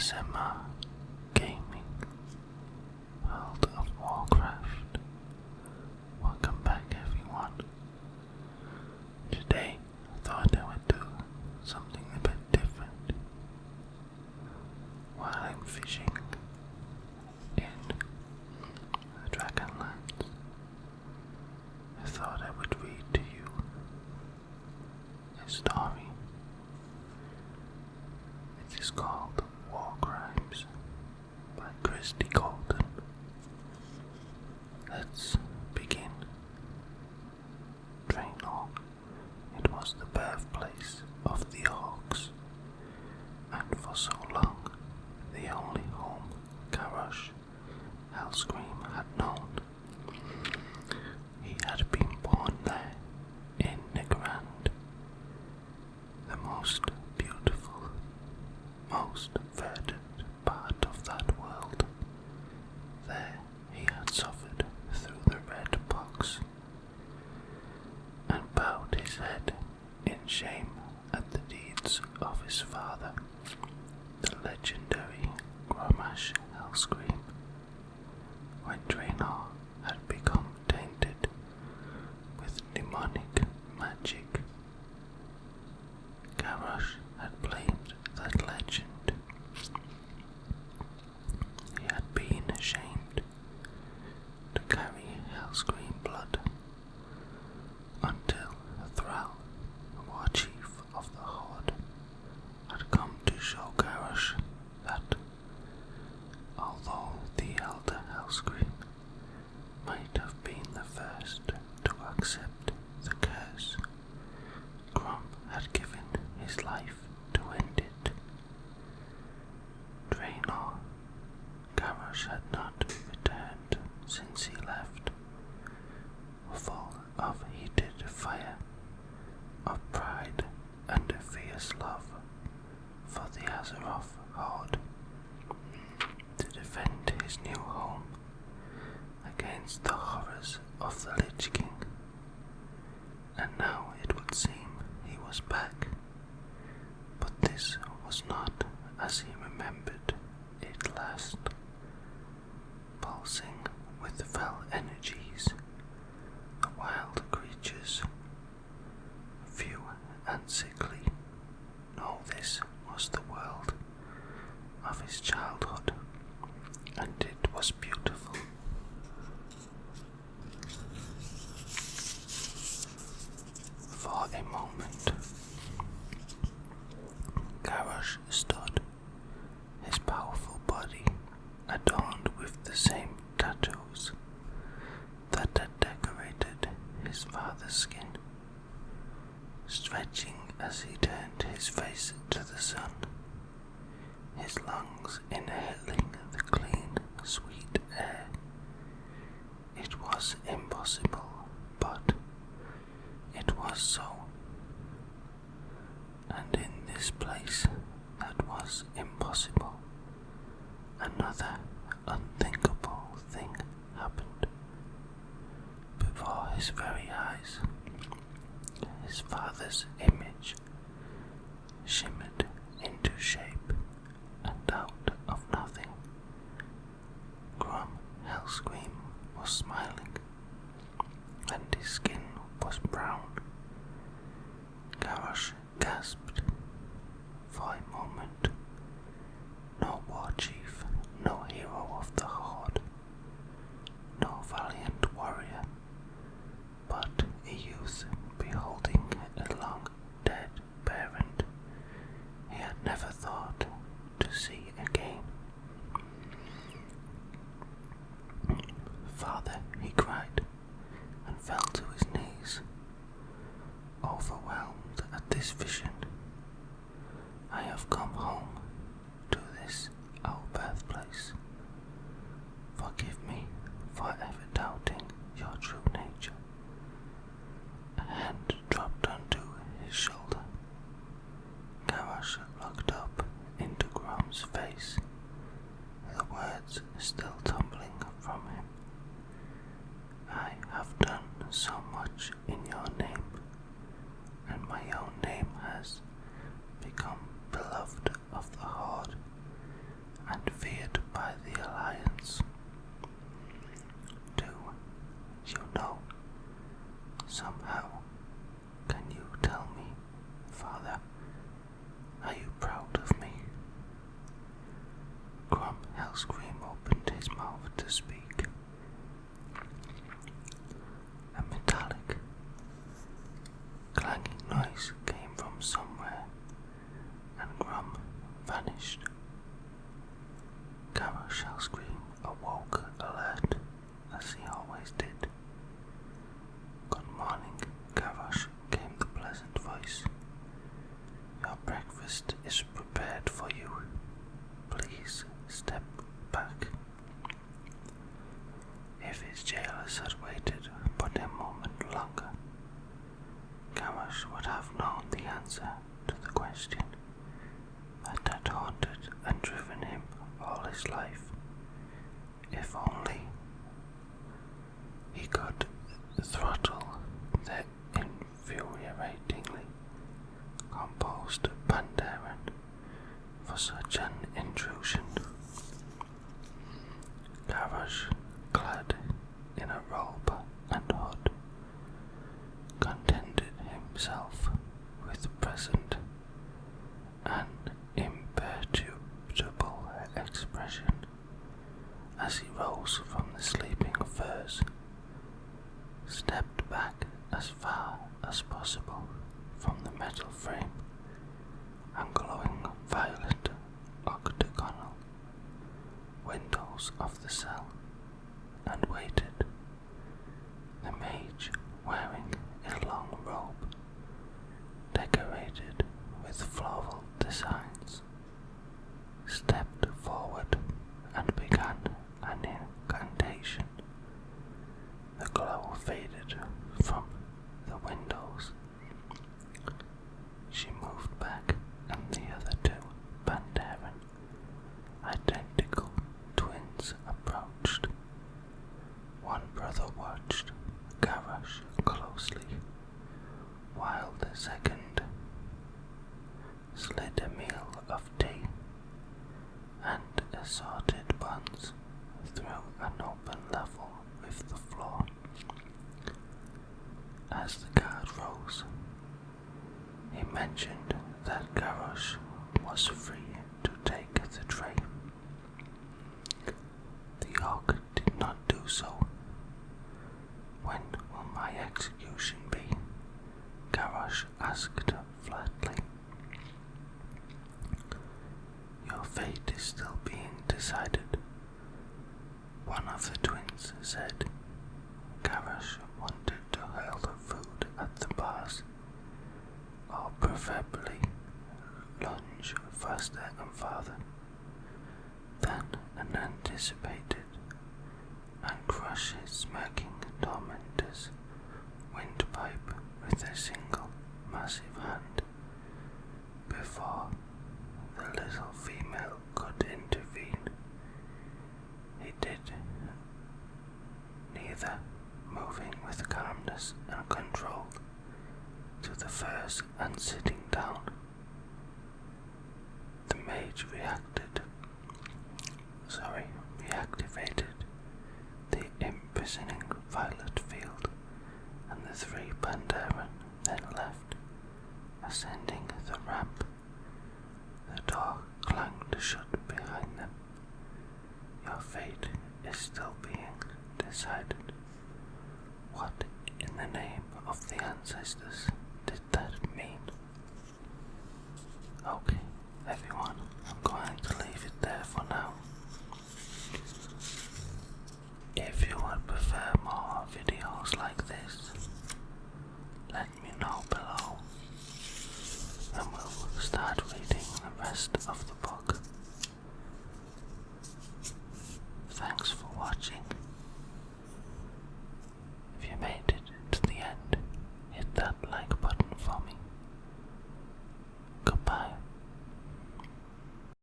ASMR Gaming World of Warcraft. Welcome back everyone. Today I thought I would do something a bit different. While I'm fishing in the Dragonlands, I thought I would read to you a story. It is called Warcraft by Christy Colton. Let's begin. Draenor. It was the birthplace of the orcs, and for so long the only home Garrosh Hellscream had known. He had been born there in Nigrand, the most beautiful, most verdant part of that world. There he had suffered through the red pox, and bowed his head in shame at the deeds of his father, the legendary Grommash Hellscream. When Draenor had become tainted with demonic magic, Garrosh had blamed that legend. He had been ashamed to carry Hellscream blood until Thrall, the war chief of the Horde, had come to show Garrosh that, although the elder Hellscream might have been the first to accept the curse, Grom had given his life to end it. Draenor. Garrosh had not returned since he left, full of heated fire, of pride and a fierce love for the Azeroth Horde, to defend his new home against the horrors of the Lich King. And now it would seem he was back, but this was not as he remembered it last. Pulsing with fell energies, the wild creatures, few and sickly, no, this was the world of his childhood, and it was beautiful. For a moment, Garrosh stood, his powerful body adorned with the same tattoos that had decorated his father's skin, stretching as he turned his face to the sun, his lungs inhaling the clean, sweet air. It was impossible, but it was so. And in this place that was impossible, another unthinkable thing happened. Before his very eyes, his father's image shimmered into shape, and out of nothing, Grom Hellscream was smiling, and his skin was brown. Garrosh gasped. For a moment, no war chief, no hero of the Horde, no valiant warrior, but a youth beholding a long dead parent he had never thought to see again. "Father," he cried, and fell to his knees, overwhelmed at this vision. "I have come home to this, our birthplace. Forgive me for ever doubting your true nature." A hand dropped onto his shoulder. Garrosh looked up into Grom's face, the words still tumbling from him. "I have done so much in your name, and my own name has become beloved of the Horde. shall scream opened his mouth to speak. A metallic, clanging noise came from somewhere, and Grum vanished. Garrosh shall scream awoke alert, as he always did. Good morning, Garrosh, came the pleasant voice. Your breakfast is prepared for you. Please step back. If his jailers had waited but a moment longer, Garrosh would have known the answer to the question that had haunted and driven him all his life. If only he could throttle the infuriatingly composed Pandaren for such an intrusion. Garrosh, clad in a robe and hood, contented himself with present an imperturbable expression as he rose from the sleeping furs, stepped back as far as possible from the metal frame and glowing violet octagonal windows of the cell, and waited. The mage, wearing a long robe decorated with floral designs, stepped forward and began an incantation. The glow faded from the windows. She moved back, and the other two Pandaren, identical twins, approached. One brother watched Garrosh closely, while the second slid a meal of tea and assorted buns through an open level with the floor. As the guard rose, he mentioned that Garrosh was free to take the tray. The orc did not do so. When will my execution be? Garrosh asked flatly. Your fate is still being decided, one of the twins said. Garrosh wanted to hurl the food at the bars, or preferably lunge faster and farther than anticipated, and crush his smirking tormentor's windpipe with a single massive hand before the little female could intervene. He did neither, moving with calmness and control to the furs and sitting down. The mage reactivated the imprisoning violet field, and the three Pandaren then left, ascending the ramp. The door clanged shut behind them. Your fate is still being decided. What in the name of the ancestors did that mean? Okay, everyone, I'm going to leave it there for now. If you would prefer more videos like this, let me know below, and we'll start reading the rest of the